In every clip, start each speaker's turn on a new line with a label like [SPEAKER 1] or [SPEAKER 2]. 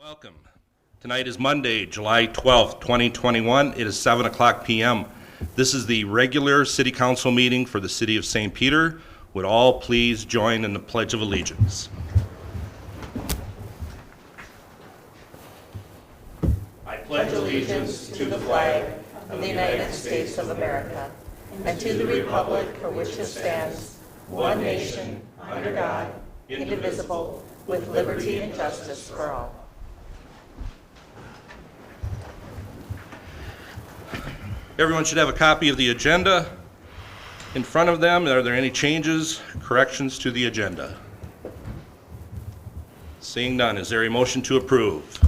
[SPEAKER 1] Welcome. Tonight is Monday, July 12th, 2021. It is 7 o'clock p.m. This is the regular City Council meeting for the City of St. Peter. Would all please join in the Pledge of Allegiance? I pledge allegiance to the flag of the United States of America and to the republic for which it stands, one nation, under God, indivisible, with liberty and justice for all. Everyone should have a copy of the agenda in front of them. Are there any changes, corrections to the agenda? Seeing none, is there a motion to approve?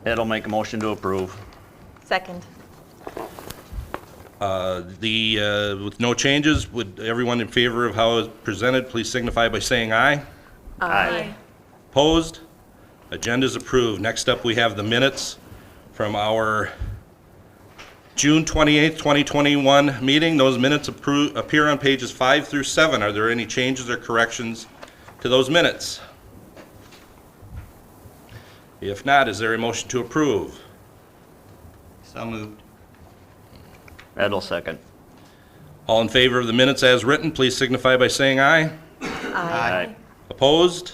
[SPEAKER 2] Ed'll make a motion to approve.
[SPEAKER 3] Second.
[SPEAKER 1] With no changes, would everyone in favor of how it's presented please signify by saying aye?
[SPEAKER 2] Aye.
[SPEAKER 1] Opposed? Agenda is approved. Next up, we have the minutes from our June 28th, 2021 meeting. Those minutes appear on pages 5 through 7. Are there any changes or corrections to those minutes? If not, is there a motion to approve?
[SPEAKER 2] So moved. Ed'll second.
[SPEAKER 1] All in favor of the minutes as written, please signify by saying aye.
[SPEAKER 2] Aye.
[SPEAKER 1] Opposed?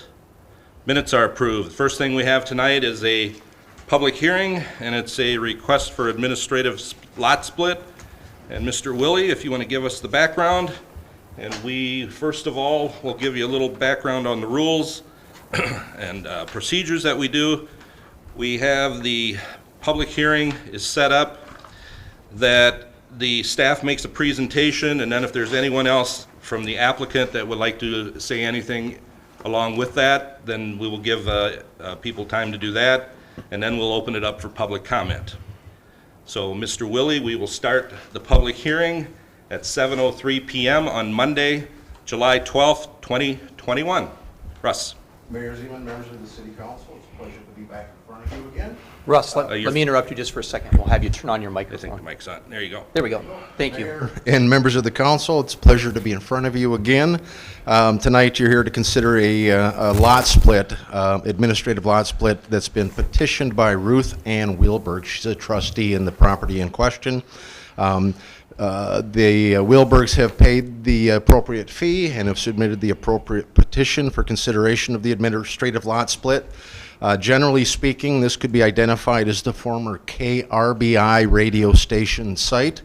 [SPEAKER 1] Minutes are approved. The first thing we have tonight is a public hearing, and it's a request for administrative lot split. And Mr. Willie, if you want to give us the background, and we, first of all, will give you a little background on the rules and procedures that we do. We have the public hearing is set up that the staff makes a presentation, and then if there's anyone else from the applicant that would like to say anything along with that, then we will give people time to do that, and then we'll open it up for public comment. So, Mr. Willie, we will start the public hearing at 7:03 p.m. on Monday, July 12th, 2021. Russ.
[SPEAKER 4] Mayor Zeman, members of the City Council, it's a pleasure to be back in front of you again.
[SPEAKER 5] Russ, let me interrupt you just for a second. We'll have you turn on your
[SPEAKER 1] I think
[SPEAKER 5] microphone.
[SPEAKER 1] the mic's on. There you go.
[SPEAKER 5] There we go. Thank you.
[SPEAKER 4] Mayor and members of the council, it's a pleasure to be in front of you again. Tonight you're here to consider a lot split, administrative lot split that's been petitioned by Ruth Ann Wheelberg. She's a trustee in the property in question. The Wheelbergs have paid the appropriate fee and have submitted the appropriate petition for consideration of the administrative lot split. Generally speaking, this could be identified as the former KRBI radio station site,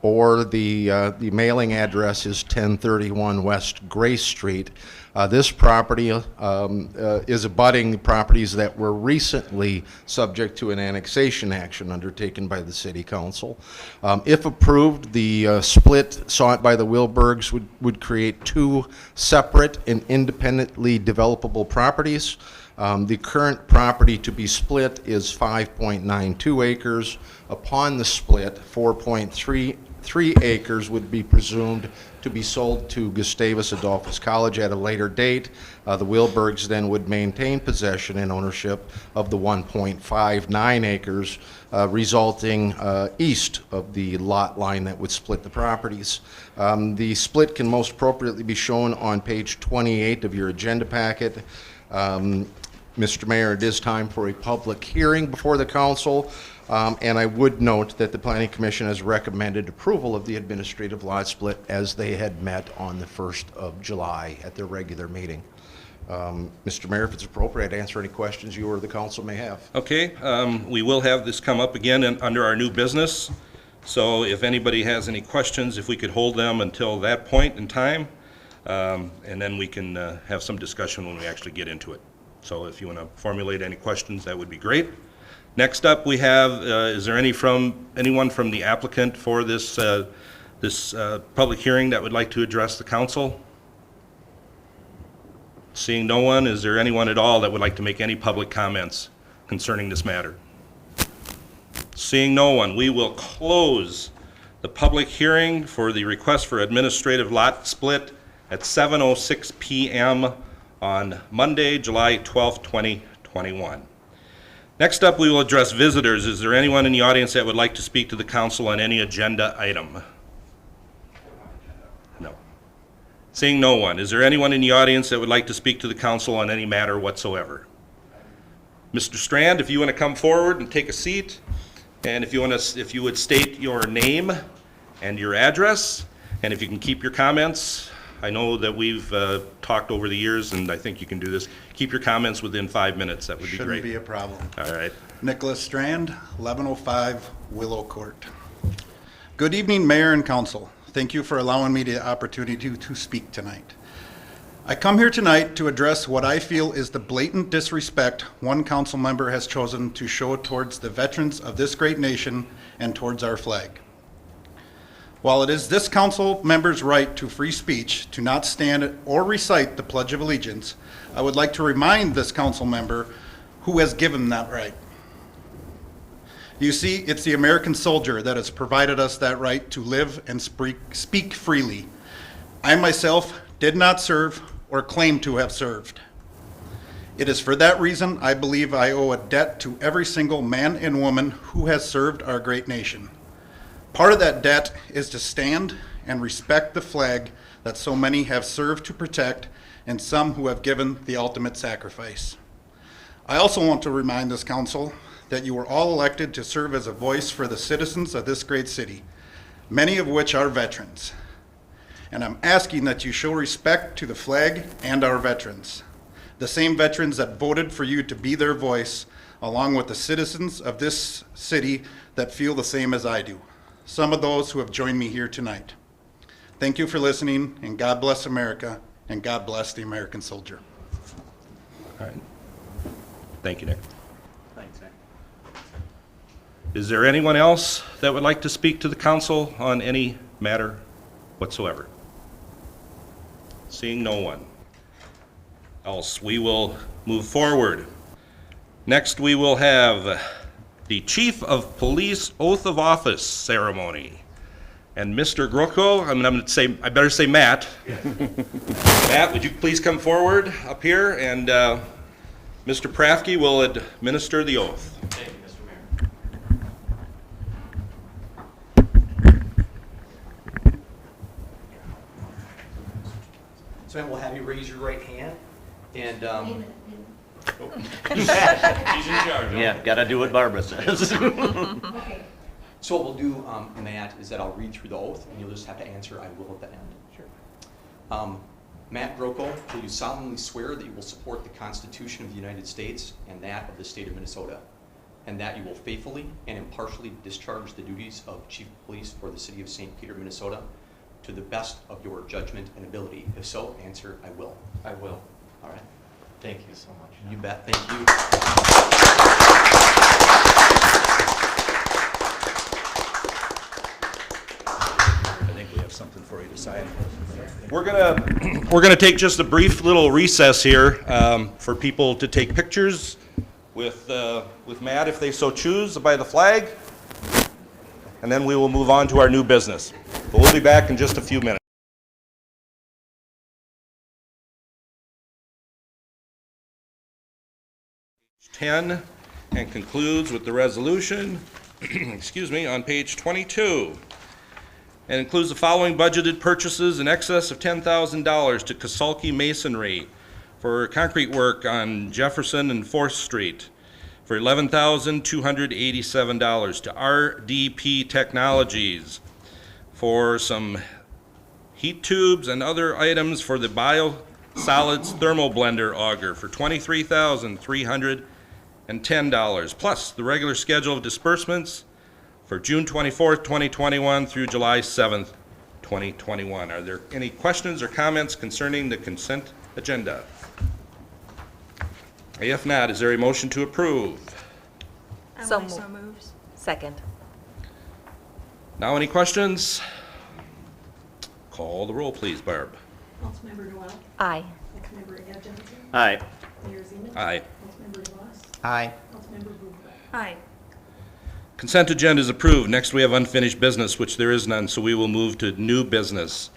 [SPEAKER 4] or the mailing address is 1031 West Grace Street. This property is abutting properties that were recently subject to an annexation action undertaken by the City Council. If approved, the split sought by the Wheelbergs would create two separate and independently developable properties. The current property to be split is 5.92 acres. Upon the split, 4.33 acres would be presumed to be sold to Gustavus Adolphus College at a later date. The Wheelbergs then would maintain possession and ownership of the 1.59 acres, resulting east of the lot line that would split the properties. The split can most appropriately be shown on page 28 of your agenda packet. Mr. Mayor, it is time for a public hearing before the council, and I would note that the Planning Commission has recommended approval of the administrative lot split as they had met on the 1st of July at their regular meeting. Mr. Mayor, if it's appropriate, answer any questions you or the council may have.
[SPEAKER 1] Okay, we will have this come up again under our new business. So if anybody has any questions, if we could hold them until that point in time, and then we can have some discussion when we actually get into it. So if you want to formulate any questions, that would be great. Next up, we have, is there anyone from the applicant for this public hearing that would like to address the council? Seeing no one, is there anyone at all that would like to make any public comments concerning this matter? Seeing no one, we will close the public hearing for the request for administrative lot split at 7:06 p.m. on Monday, July 12th, 2021. Next up, we will address visitors. Is there anyone in the audience that would like to speak to the council on any agenda item? No. Seeing no one, is there anyone in the audience that would like to speak to the council on any matter whatsoever? Mr. Strand, if you want to come forward and take a seat, and if you would state your name and your address, and if you can keep your comments. I know that we've talked over the years, and I think you can do this. Keep your comments within 5 minutes. That would be great.
[SPEAKER 3] Shouldn't be a problem.
[SPEAKER 1] All right.
[SPEAKER 3] Nicholas Strand, 1105 Willow Court. Good evening, Mayor and Council. Thank you for allowing me the opportunity to speak tonight. I come here tonight to address what I feel is the blatant disrespect one council member has chosen to show towards the veterans of this great nation and towards our flag. While it is this council member's right to free speech to not stand or recite the Pledge of Allegiance, I would like to remind this council member who has given that right. You see, it's the American soldier that has provided us that right to live and speak freely. I myself did not serve or claim to have served. It is for that reason I believe I owe a debt to every single man and woman who has served our great nation. Part of that debt is to stand and respect the flag that so many have served to protect and some who have given the ultimate sacrifice. I also want to remind this council that you were all elected to serve as a voice for the citizens of this great city, many of which are veterans. And I'm asking that you show respect to the flag and our veterans, the same veterans that voted for you to be their voice, along with the citizens of this city that feel the same as I do. Some of those who have joined me here tonight. Thank you for listening, and God bless America, and God bless the American soldier.
[SPEAKER 1] All right. Thank you, Nick.
[SPEAKER 2] Thanks, Nick.
[SPEAKER 1] Is there anyone else that would like to speak to the council on any matter whatsoever? Seeing no one else, we will move forward. Next, we will have the Chief of Police Oath of Office ceremony. And Mr. Grocko, I better say Matt. Matt, would you please come forward up here, and Mr. Prafke will administer the oath.
[SPEAKER 5] Thank you, Mr. Mayor. So then we'll have you raise your right hand, and
[SPEAKER 2] Yeah, gotta do what Barbara says.
[SPEAKER 5] so what we'll do, Matt, is that I'll read through the oath, and you'll just have to answer "I will" at the end. Sure. Matt Grocko, will you solemnly swear that you will support the Constitution of the United States and that of the state of Minnesota, and that you will faithfully and impartially discharge the duties of Chief of Police for the city of St. Peter, Minnesota, to the best of your judgment and ability? If so, answer "I will."
[SPEAKER 6] I will.
[SPEAKER 5] All right.
[SPEAKER 6] Thank you so much.
[SPEAKER 5] You bet. Thank you.
[SPEAKER 1] I think we have something for you to sign. We're gonna take just a brief little recess here for people to take pictures with Matt if they so choose by the flag, and then we will move on to our new business. But we'll be back in just a few minutes. 10 and concludes with the resolution, excuse me, on page 22. And includes the following budgeted purchases in excess of $10,000 to Kasulki Masonry for concrete work on Jefferson and 4th Street for $11,287, to RDP Technologies for some heat tubes and other items for the biosolids thermal blender auger for $23,310, plus the regular schedule of disbursements for June 24th, 2021 through July 7th, 2021. Are there any questions or comments concerning the consent agenda? If not, is there a motion to approve?
[SPEAKER 7] So moves. Second.
[SPEAKER 1] Now, any questions? Call the roll, please, Barb.
[SPEAKER 8] Councilmember Noel.
[SPEAKER 7] Aye.
[SPEAKER 8] Councilmember Johnson.
[SPEAKER 2] Aye.
[SPEAKER 8] Mayor Zeman.
[SPEAKER 1] Aye.
[SPEAKER 8] Councilmember DeVos.
[SPEAKER 5] Aye.
[SPEAKER 8] Councilmember Booth.
[SPEAKER 7] Aye.
[SPEAKER 1] Consent agenda is approved. Next, we have unfinished business, which there is none, so we will move to new business.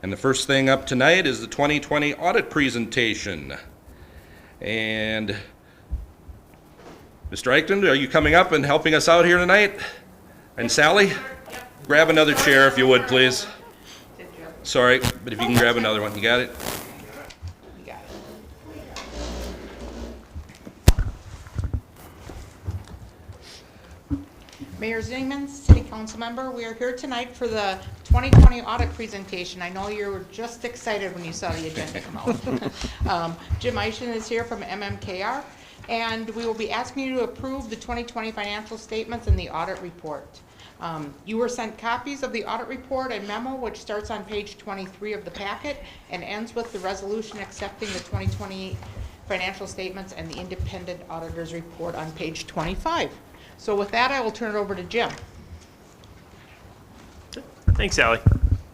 [SPEAKER 1] And the first thing up tonight is the 2020 audit presentation. And Mr. Eichten, are you coming up and helping us out here tonight? And Sally? Grab another chair if you would, please. Sorry, but if you can grab another one. You got it?
[SPEAKER 6] Mayor Zingman, City Council member, we are here tonight for the 2020 audit presentation. I know you were just excited when you saw the agenda come out. Jim Eischen is here from MMKR, and we will be asking you to approve the 2020 financial statements and the audit report. You were sent copies of the audit report and memo, which starts on page 23 of the packet and ends with the resolution accepting the 2020 financial statements and the independent auditor's report on page 25. So with that, I will turn it over to Jim.
[SPEAKER 9] Thanks, Ally.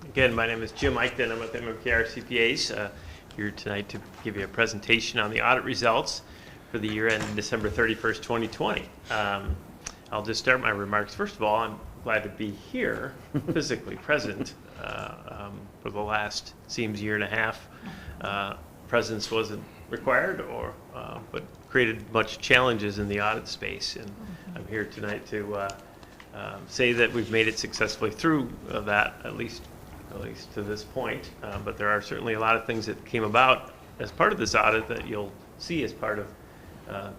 [SPEAKER 9] Again, my name is Jim Eichten. I'm with MMKR CPAs here tonight to give you a presentation on the audit results for the year ending December 31st, 2020. I'll just start my remarks. First of all, I'm glad to be here, physically present, for the last, seems, year and a half. Presence wasn't required, but created much challenges in the audit space, and I'm here tonight to say that we've made it successfully through that, at least to this point. But there are certainly a lot of things that came about as part of this audit that you'll see as part of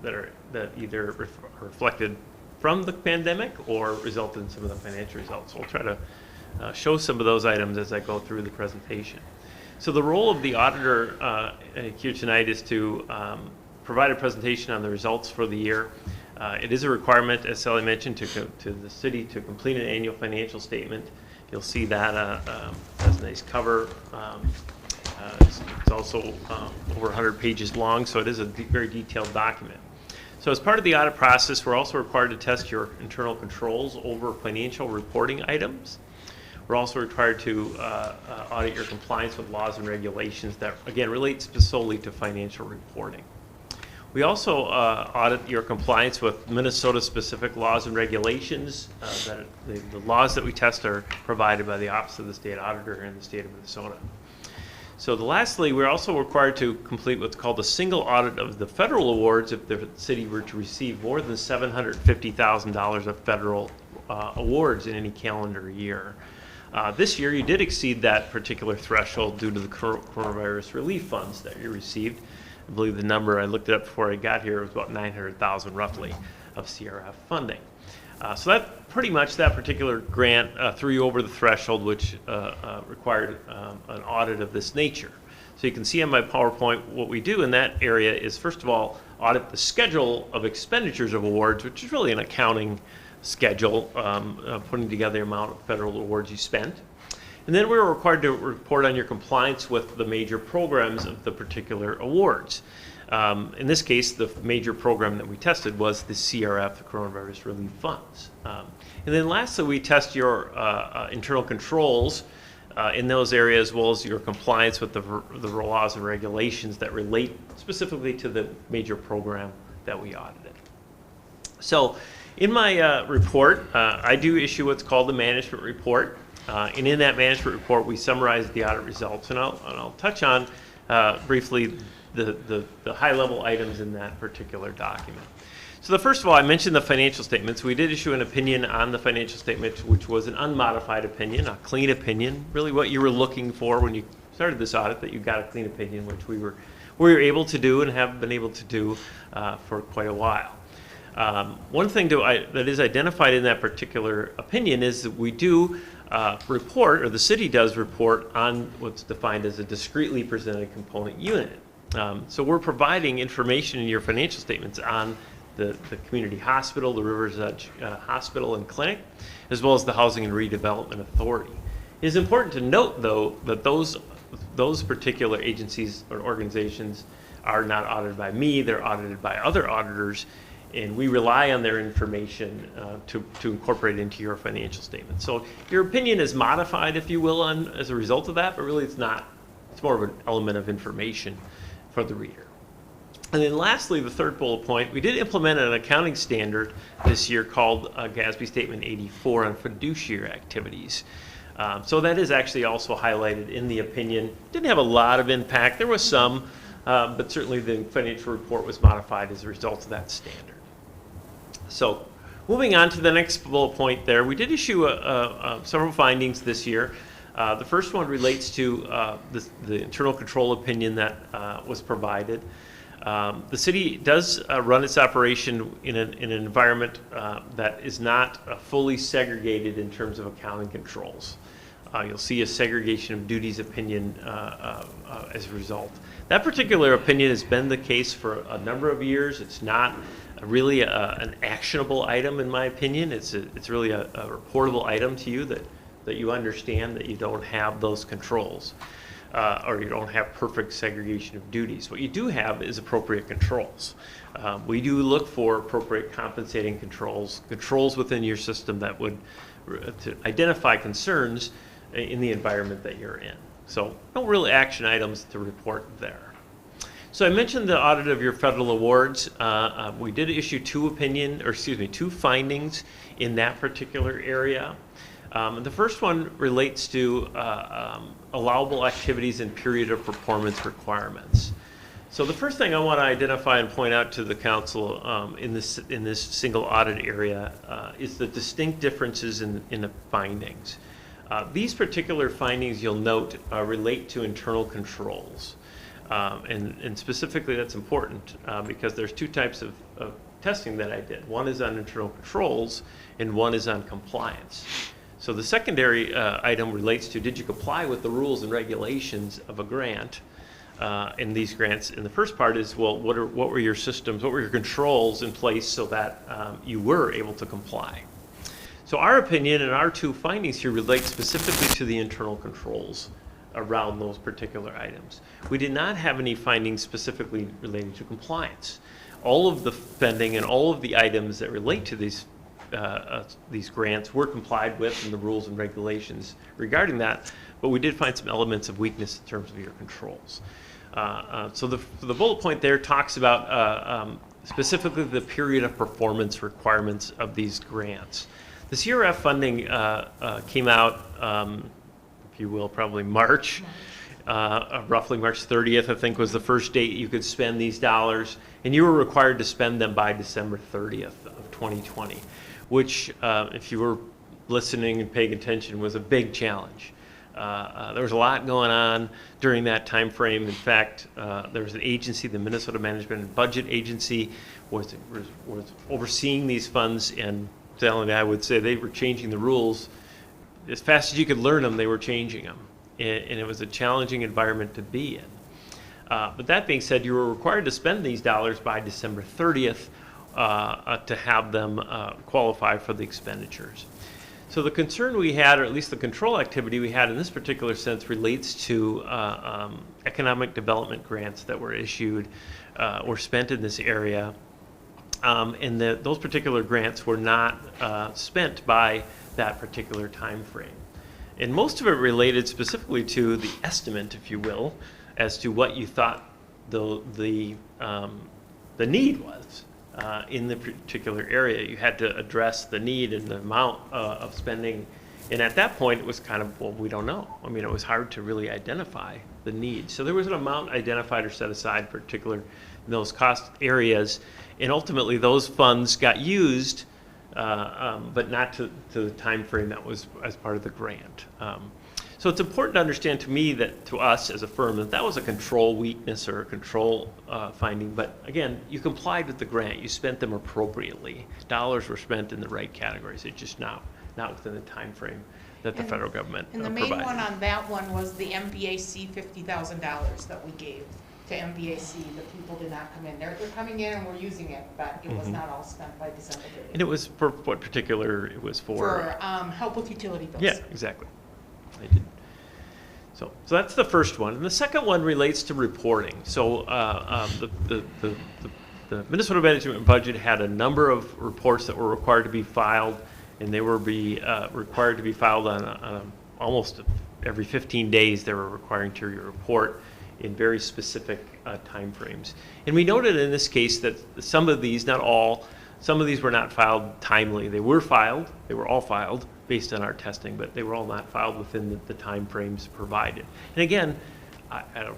[SPEAKER 9] that either reflected from the pandemic or resulted in some of the financial results. We'll try to show some of those items as I go through the presentation. So the role of the auditor here tonight is to provide a presentation on the results for the year. It is a requirement, as Sally mentioned, to the city to complete an annual financial statement. You'll see that as a nice cover. It's also over 100 pages long, so it is a very detailed document. So as part of the audit process, we're also required to test your internal controls over financial reporting items. We're also required to audit your compliance with laws and regulations that, again, relate solely to financial reporting. We also audit your compliance with Minnesota-specific laws and regulations. The laws that we test are provided by the Office of the State Auditor in the state of Minnesota. So lastly, we're also required to complete what's called a single audit of the federal awards if the city were to receive more than $750,000 of federal awards in any calendar year. This year, you did exceed that particular threshold due to the coronavirus relief funds that you received. I believe the number, I looked it up before I got here, was about $900,000 roughly of CRF funding. So that pretty much, that particular grant threw you over the threshold, which required an audit of this nature. So you can see on my PowerPoint, what we do in that area is, first of all, audit the schedule of expenditures of awards, which is really an accounting schedule, putting together the amount of federal awards you spent. And then we were required to report on your compliance with the major programs of the particular awards. In this case, the major program that we tested was the CRF, the Coronavirus Relief Funds. And then lastly, we test your internal controls in those areas, as well as your compliance with the laws and regulations that relate specifically to the major program that we audited. So in my report, I do issue what's called the management report. And in that management report, we summarize the audit results. And I'll touch on briefly the high-level items in that particular document. So first of all, I mentioned the financial statements. We did issue an opinion on the financial statement, which was an unmodified opinion, a clean opinion, really what you were looking for when you started this audit, that you got a clean opinion, which we were able to do and have been able to do for quite a while. One thing that is identified in that particular opinion is that we do report, or the city does report, on what's defined as a discretely presented component unit. So we're providing information in your financial statements on the community hospital, the Rivers Edge Hospital and Clinic, as well as the Housing and Redevelopment Authority. It is important to note, though, that those particular agencies or organizations are not audited by me, they're audited by other auditors, and we rely on their information to incorporate into your financial statement. So your opinion is modified, if you will, as a result of that, but really it's not. It's more of an element of information for the reader. And then lastly, the third bullet point, we did implement an accounting standard this year called GASB Statement 84 on fiduciary activities. So that is actually also highlighted in the opinion. Didn't have a lot of impact. There was some, but certainly the financial report was modified as a result of that standard. So moving on to the next bullet point there, we did issue several findings this year. The first one relates to the internal control opinion that was provided. The city does run its operation in an environment that is not fully segregated in terms of accounting controls. You'll see a segregation of duties opinion as a result. That particular opinion has been the case for a number of years. It's not really an actionable item, in my opinion. It's really a reportable item to you that you understand that you don't have those controls. Or you don't have perfect segregation of duties. What you do have is appropriate controls. We do look for appropriate compensating controls within your system that would to identify concerns in the environment that you're in. So no real action items to report there. So I mentioned the audit of your federal awards. We did issue two findings in that particular area. The first one relates to allowable activities and period of performance requirements. So the first thing I want to identify and point out to the council in this single audit area is the distinct differences in the findings. These particular findings, you'll note, relate to internal controls. And specifically that's important because there's two types of testing that I did. One is on internal controls and one is on compliance. So the secondary item relates to, did you comply with the rules and regulations of a grant? In these grants, and the first part is, well, what were your systems, what were your controls in place so that you were able to comply? So our opinion and our two findings here relate specifically to the internal controls around those particular items. We did not have any findings specifically relating to compliance. All of the spending and all of the items that relate to these grants were complied with in the rules and regulations regarding that, but we did find some elements of weakness in terms of your controls. So the bullet point there talks about specifically the period of performance requirements of these grants. The CRF funding came out, if you will, probably March. Roughly March 30th, I think, was the first date you could spend these dollars, and you were required to spend them by December 30th of 2020, which, if you were listening and paying attention, was a big challenge. There was a lot going on during that time frame. In fact, there was an agency, the Minnesota Management and Budget Agency, was overseeing these funds, and I would say they were changing the rules as fast as you could learn them. They were changing them, and it was a challenging environment to be in. But that being said, you were required to spend these dollars by December 30th to have them qualify for the expenditures. So the concern we had, or at least the control activity we had in this particular sense, relates to economic development grants that were issued or spent in this area. And those particular grants were not spent by that particular time frame. And most of it related specifically to the estimate, if you will, as to what you thought the need was. In the particular area. You had to address the need and the amount of spending. And at that point, it was kind of, well, we don't know. I mean, it was hard to really identify the need. So there was an amount identified or set aside, particular in those cost areas. And ultimately, those funds got used, but not to the time frame that was as part of the grant. So it's important to understand to me that to us as a firm that was a control weakness or a control finding. But again, you complied with the grant. You spent them appropriately. Dollars were spent in the right categories. It's just not within the time frame that the federal government
[SPEAKER 6] And the
[SPEAKER 9] provided.
[SPEAKER 6] main one on that one was the MBAC $50,000 that we gave to MBAC. The people did not come in. They're coming in and we're using it, but it was not all spent by December 30th.
[SPEAKER 9] And it was for what particular it was for?
[SPEAKER 6] For help with utility bills.
[SPEAKER 9] Yeah, exactly. I did. So that's the first one. And the second one relates to reporting. So the Minnesota Management and Budget had a number of reports that were required to be filed, and they were required to be filed on almost every 15 days. They were requiring to report in very specific time frames. And we noted in this case that some of these, not all, some of these were not filed timely. They were filed. They were all filed based on our testing, but they were all not filed within the time frames provided. And again, I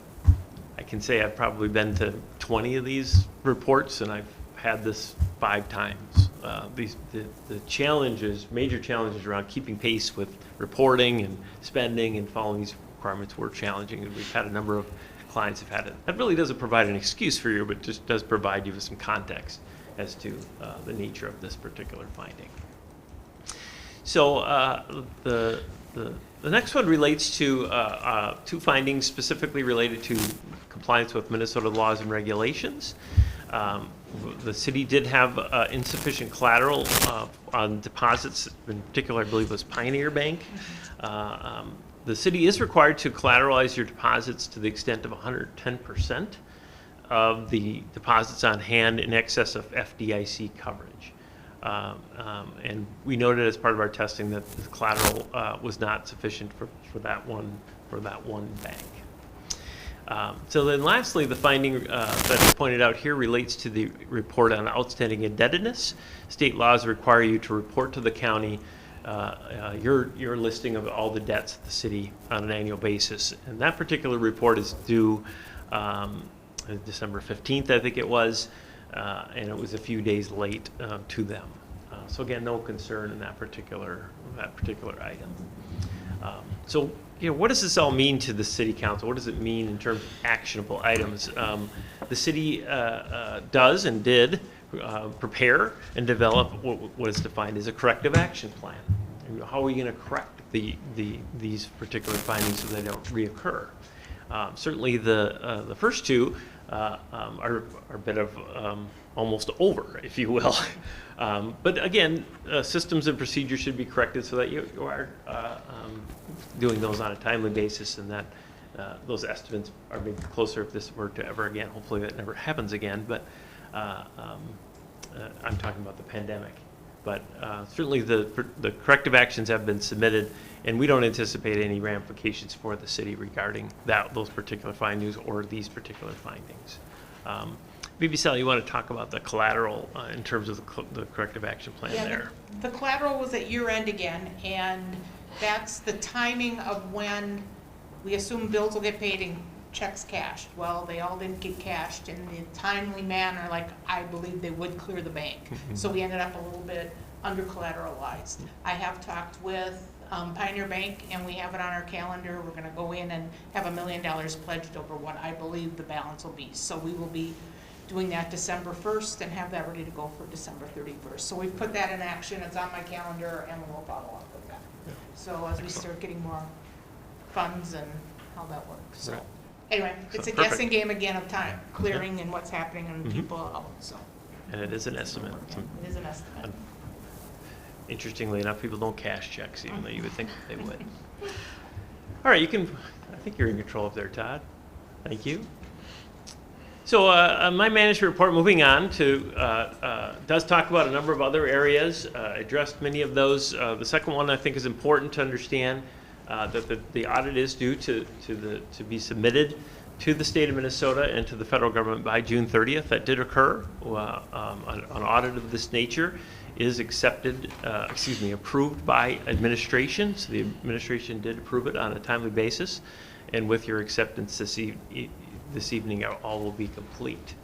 [SPEAKER 9] can say I've probably been to 20 of these reports, and I've had this 5 times. The challenges, major challenges around keeping pace with reporting and spending and following these requirements were challenging, and we've had a number of clients have had it. That really doesn't provide an excuse for you, but just does provide you with some context as to the nature of this particular finding. So the next one relates to two findings specifically related to compliance with Minnesota laws and regulations. The city did have insufficient collateral on deposits. In particular, I believe it was Pioneer Bank. The city is required to collateralize your deposits to the extent of 110% of the deposits on hand in excess of FDIC coverage. And we noted as part of our testing that the collateral was not sufficient for that one bank. So then lastly, the finding that is pointed out here relates to the report on outstanding indebtedness. State laws require you to report to the county your listing of all the debts of the city on an annual basis. And that particular report is due December 15th, I think it was, and it was a few days late to them. So again, no concern in that particular item. So, what does this all mean to the city council? What does it mean in terms of actionable items? The city does and did prepare and develop what is defined as a corrective action plan. And how are we going to correct these particular findings so they don't reoccur? Certainly, the first two are a bit of almost over, if you will. But again, systems and procedures should be corrected so that you are doing those on a timely basis, and that those estimates are maybe closer if this were to ever again. Hopefully that never happens again, but I'm talking about the pandemic. But certainly the corrective actions have been submitted, and we don't anticipate any ramifications for the city regarding those particular findings or these particular findings. Maybe Sally, you want to talk about the collateral in terms of the corrective action plan there?
[SPEAKER 6] The collateral was at year end again, and that's the timing of when we assume bills will get paid and checks cashed. Well, they all didn't get cashed in the timely manner like I believe they would clear the bank. So we ended up a little bit under collateralized. I have talked with Pioneer Bank, and we have it on our calendar. We're going to go in and have $1 million pledged over what I believe the balance will be. So we will be doing that December 1st and have that ready to go for December 31st. So we've put that in action. It's on my calendar, and we'll follow up with that. So as we start getting more funds and how that works. So anyway, it's a guessing game again of time clearing and what's happening and people out. So.
[SPEAKER 9] And it is an estimate.
[SPEAKER 6] It is an estimate.
[SPEAKER 9] Interestingly enough, people don't cash checks, even though you would think they would. All right, I think you're in control up there, Todd. Thank you. So my management report, moving on to, does talk about a number of other areas, addressed many of those. The second one I think is important to understand, that the audit is due to be submitted to the state of Minnesota and to the federal government by June 30th. That did occur. An audit of this nature is approved by administration. So the administration did approve it on a timely basis, and with your acceptance this evening, all will be complete.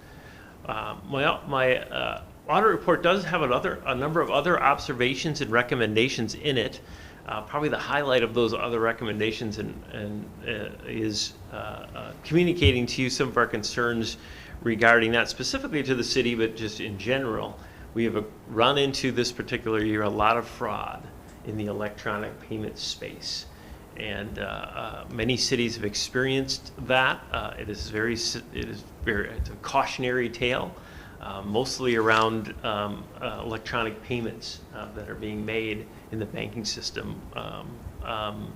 [SPEAKER 9] My audit report does have a number of other observations and recommendations in it. Probably the highlight of those other recommendations is communicating to you some of our concerns regarding not specifically to the city, but just in general. We have run into this particular year a lot of fraud in the electronic payment space. And many cities have experienced that. It's a cautionary tale, mostly around electronic payments that are being made in the banking system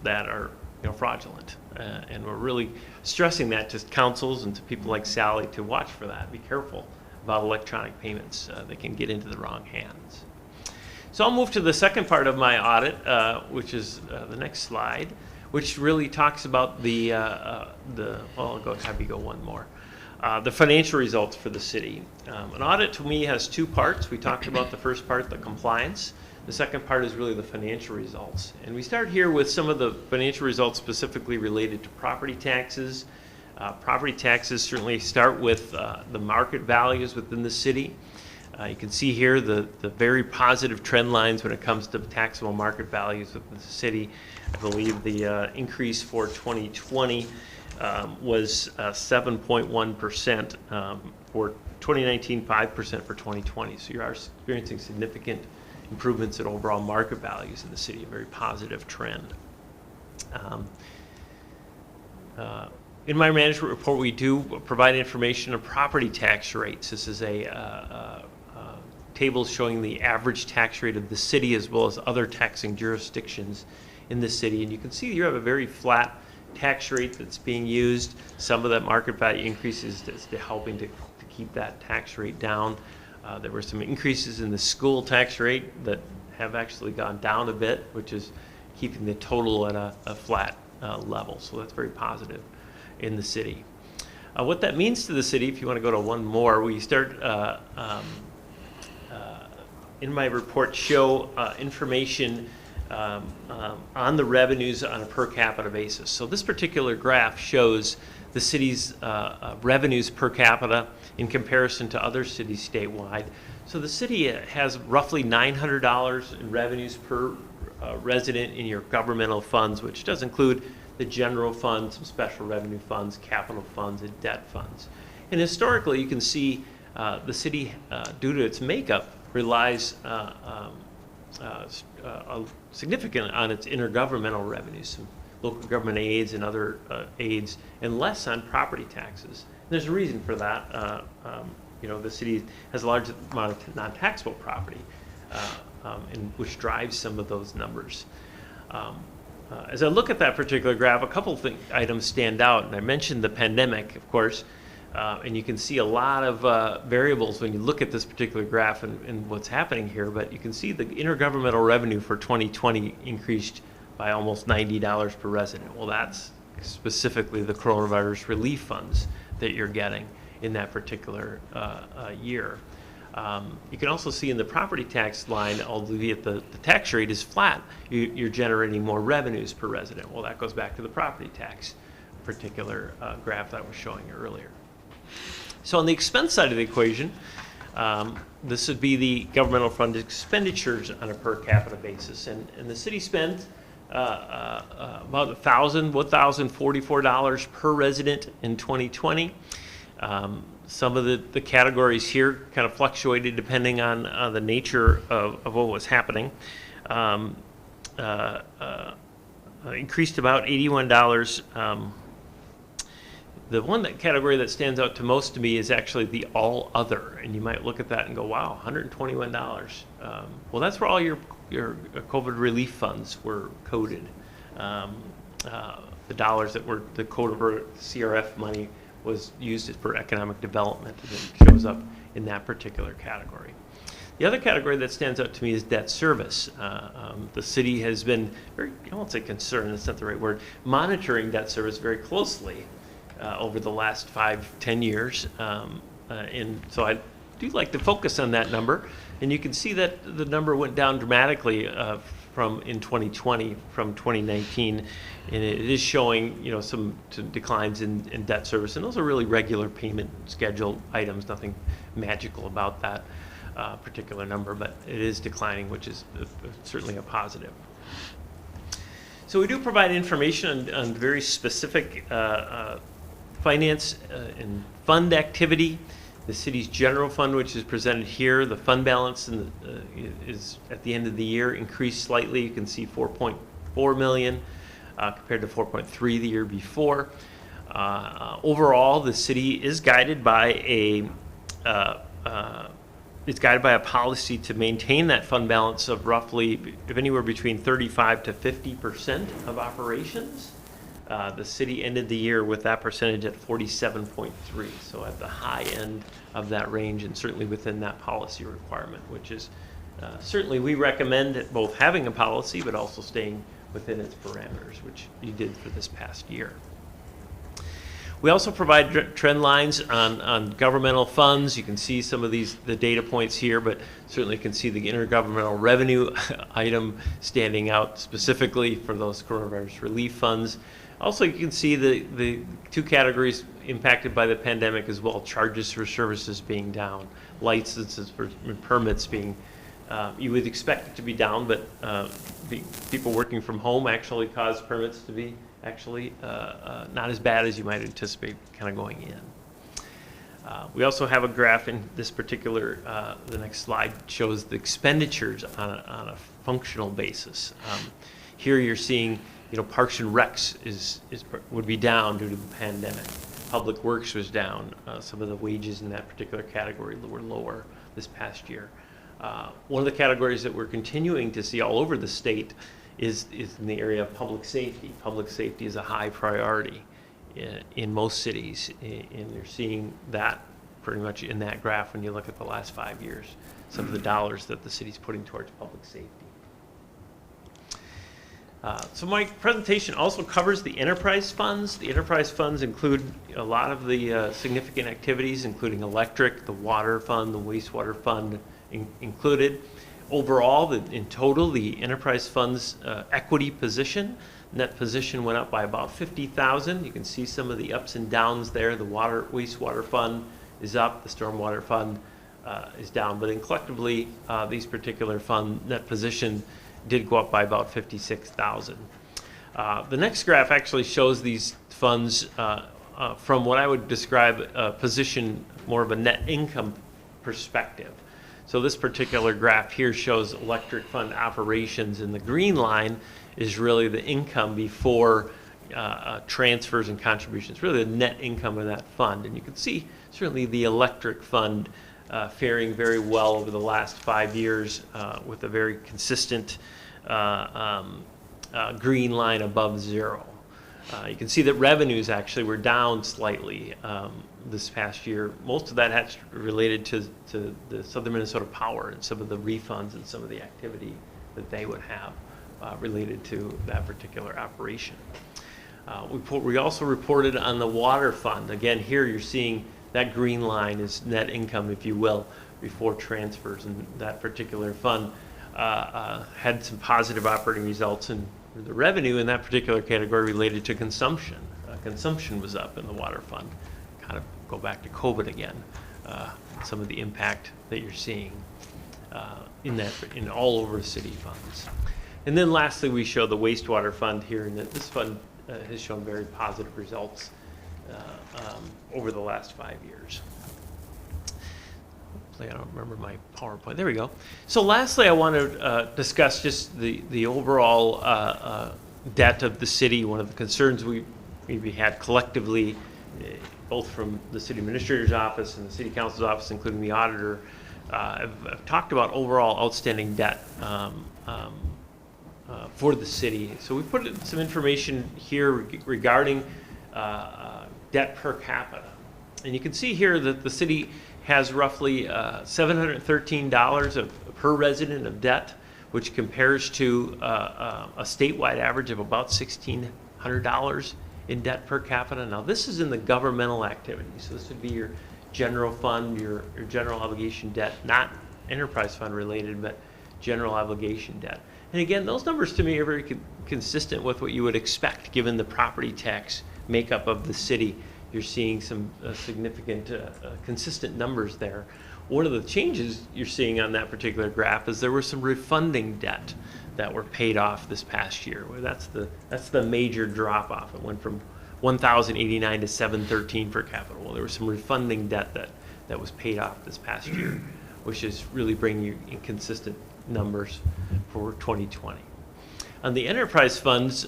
[SPEAKER 9] that are fraudulent. And we're really stressing that to councils and to people like Sally to watch for that. Be careful about electronic payments. They can get into the wrong hands. So I'll move to the second part of my audit, which is the next slide, which really talks about I'll have you go one more. The financial results for the city. An audit to me has two parts. We talked about the first part, the compliance. The second part is really the financial results. And we start here with some of the financial results specifically related to property taxes. Property taxes certainly start with the market values within the city. You can see here the very positive trend lines when it comes to taxable market values within the city. I believe the increase for 2020 was 7.1% for 2019, 5% for 2020. So you are experiencing significant improvements in overall market values in the city, a very positive trend. In my management report, we do provide information on property tax rates. This is a table showing the average tax rate of the city as well as other taxing jurisdictions in the city. And you can see you have a very flat tax rate that's being used. Some of that market value increases is helping to keep that tax rate down. There were some increases in the school tax rate that have actually gone down a bit, which is keeping the total at a flat level. So that's very positive in the city. What that means to the city, if you want to go to one more, we start in my report show information on the revenues on a per capita basis. So this particular graph shows the city's revenues per capita in comparison to other cities statewide. So the city has roughly $900 in revenues per resident in your governmental funds, which does include the general fund, some special revenue funds, capital funds, and debt funds. And historically, you can see the city, due to its makeup, relies significant on its intergovernmental revenues, some local government aids and other aids, and less on property taxes. And there's a reason for that. The city has a large amount of non-taxable property, which drives some of those numbers. As I look at that particular graph, a couple of items stand out, and I mentioned the pandemic, of course, and you can see a lot of variables when you look at this particular graph and what's happening here, but you can see the intergovernmental revenue for 2020 increased by almost $90 per resident. Well, that's specifically the coronavirus relief funds that you're getting in that particular year. You can also see in the property tax line, albeit the tax rate is flat, you're generating more revenues per resident. Well, that goes back to the property tax particular graph that I was showing you earlier. So on the expense side of the equation, this would be the governmental fund expenditures on a per capita basis. And the city spent about $1,044 per resident in 2020. Some of the categories here kind of fluctuated depending on the nature of what was happening. Increased about $81. The category that stands out to most to me is actually the all other, and you might look at that and go, wow, $121. Well, that's where all your COVID relief funds were coded. The dollars that were the code over CRF money was used for economic development, and it shows up in that particular category. The other category that stands out to me is debt service. The city has been very, I won't say concerned, that's not the right word, monitoring debt service very closely over the last 5-10 years. And so I do like to focus on that number. And you can see that the number went down dramatically in 2020 from 2019. And it is showing, some declines in debt service. And those are really regular payment schedule items, nothing magical about that particular number, but it is declining, which is certainly a positive. So we do provide information on very specific finance and fund activity. The city's general fund, which is presented here, the fund balance is at the end of the year increased slightly. You can see $4.4 million compared to $4.3 the year before. Overall, the city is guided by a policy to maintain that fund balance of roughly anywhere between 35% to 50% of operations. The city ended the year with that percentage at 47.3, so at the high end of that range and certainly within that policy requirement, which is certainly we recommend both having a policy but also staying within its parameters, which you did for this past year. We also provide trend lines on governmental funds. You can see some of the data points here, but certainly can see the intergovernmental revenue item standing out specifically for those coronavirus relief funds. Also, you can see the two categories impacted by the pandemic as well, charges for services being down, licenses for permits being, you would expect it to be down, but people working from home actually caused permits to be actually not as bad as you might anticipate kind of going in. We also have a graph in this particular, the next slide shows the expenditures on a functional basis. Here you're seeing, Parks and Recs would be down due to the pandemic. Public Works was down. Some of the wages in that particular category were lower this past year. One of the categories that we're continuing to see all over the state is in the area of public safety. Public safety is a high priority in most cities, and you're seeing that pretty much in that graph when you look at the last 5 years, some of the dollars that the city's putting towards public safety. So my presentation also covers the enterprise funds. The enterprise funds include a lot of the significant activities, including electric, the water fund, the wastewater fund included. Overall, in total, the enterprise funds equity position, net position went up by about 50,000. You can see some of the ups and downs there. The wastewater fund is up, the stormwater fund is down, but collectively, these particular fund net position did go up by about 56,000. The next graph actually shows these funds from what I would describe a position more of a net income perspective. So this particular graph here shows electric fund operations, and the green line is really the income before transfers and contributions, really the net income of that fund. And you can see certainly the electric fund faring very well over the last 5 years with a very consistent green line above zero. You can see that revenues actually were down slightly this past year. Most of that has related to the Southern Minnesota Power and some of the refunds and some of the activity that they would have related to that particular operation. We also reported on the water fund. Again, here you're seeing that green line is net income, if you will, before transfers, and that particular fund had some positive operating results, and the revenue in that particular category related to consumption. Consumption was up in the water fund. Kind of go back to COVID again, some of the impact that you're seeing in all over city funds. And then lastly, we show the wastewater fund here, and that this fund has shown very positive results over the last 5 years. Hopefully I don't remember my PowerPoint. There we go. So lastly, I want to discuss just the overall debt of the city. One of the concerns we had collectively, both from the city administrator's office and the city council's office, including the auditor, have talked about overall outstanding debt for the city. So we put some information here regarding debt per capita. And you can see here that the city has roughly $713 per resident of debt, which compares to a statewide average of about $1,600 in debt per capita. Now, this is in the governmental activities. So this would be your general fund, your general obligation debt, not enterprise fund related, but general obligation debt. And again, those numbers to me are very consistent with what you would expect given the property tax makeup of the city. You're seeing some significant, consistent numbers there. One of the changes you're seeing on that particular graph is there were some refunding debt that were paid off this past year. Well, that's the major drop off. It went from $1,089 to $713 per capita. Well, there was some refunding debt that was paid off this past year, which is really bringing you inconsistent numbers for 2020. On the enterprise funds,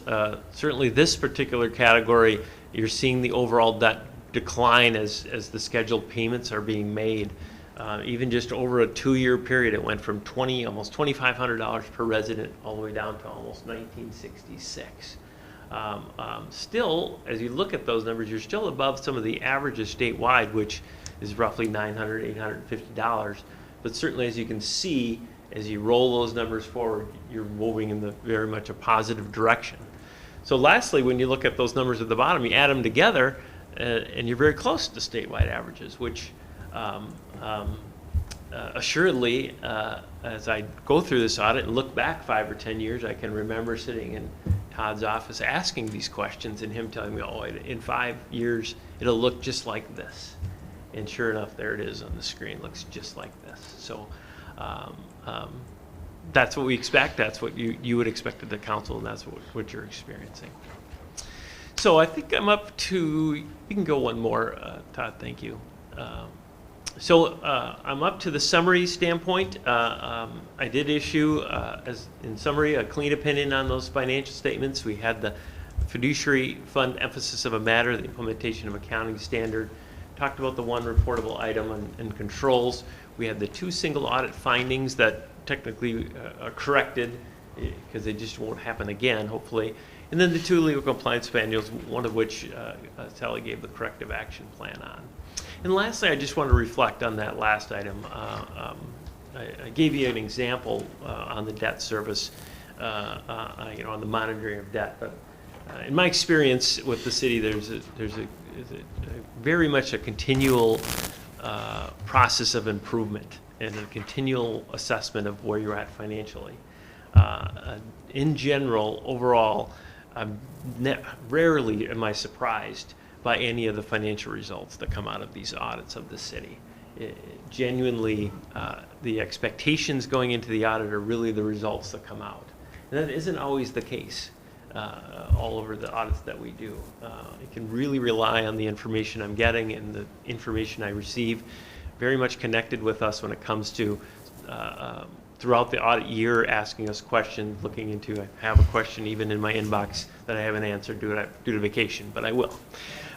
[SPEAKER 9] certainly this particular category, you're seeing the overall debt decline as the scheduled payments are being made. Even just over a 2-year period, it went from almost $2,500 per resident all the way down to almost $1,966. Still, as you look at those numbers, you're still above some of the averages statewide, which is roughly $900, $850. But certainly, as you can see, as you roll those numbers forward, you're moving in very much a positive direction. So lastly, when you look at those numbers at the bottom, you add them together, and you're very close to statewide averages, which assuredly, as I go through this audit and look back 5 or 10 years, I can remember sitting in Todd's office asking these questions and him telling me, oh, in 5 years, it'll look just like this. And sure enough, there it is on the screen, looks just like this. So that's what we expect. That's what you would expect of the council, and that's what you're experiencing. So I think I'm up to, you can go one more, Todd, thank you. I'm up to the summary standpoint. I did issue, as in summary, a clean opinion on those financial statements. We had the fiduciary fund emphasis of a matter, the implementation of accounting standard, talked about the one reportable item and controls. We had the 2 single audit findings that technically are corrected because they just won't happen again, hopefully. And then the 2 legal compliance manuals, one of which Sally gave the corrective action plan on. And lastly, I just want to reflect on that last item. I gave you an example on the debt service, on the monitoring of debt. But in my experience with the city, there's a very much a continual process of improvement and a continual assessment of where you're at financially. In general, overall, rarely am I surprised by any of the financial results that come out of these audits of the city. Genuinely, the expectations going into the audit are really the results that come out. And that isn't always the case all over the audits that we do. I can really rely on the information I'm getting and the information I receive, very much connected with us when it comes to throughout the audit year, asking us questions, looking into, I have a question even in my inbox that I haven't answered due to vacation, but I will.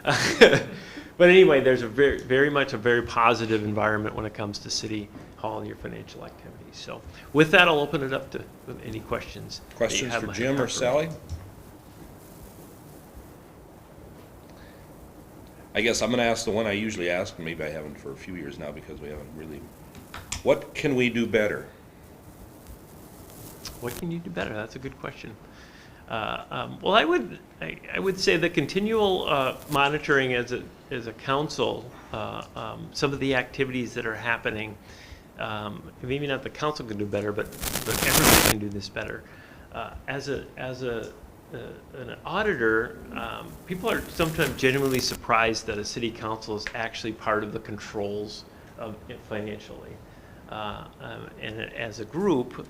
[SPEAKER 9] But anyway, there's a very much a very positive environment when it comes to City Hall and your financial activities. So with that, I'll open it up to any questions.
[SPEAKER 1] Questions for Jim or Sally? I guess I'm going to ask the one I usually ask, and maybe I haven't for a few years now because we haven't really. What can we do better?
[SPEAKER 9] What can you do better? That's a good question. Well, I would say the continual monitoring as a council, some of the activities that are happening, maybe not the council can do better, but everybody can do this better. As an auditor, people are sometimes genuinely surprised that a city council is actually part of the controls of it financially. And as a group,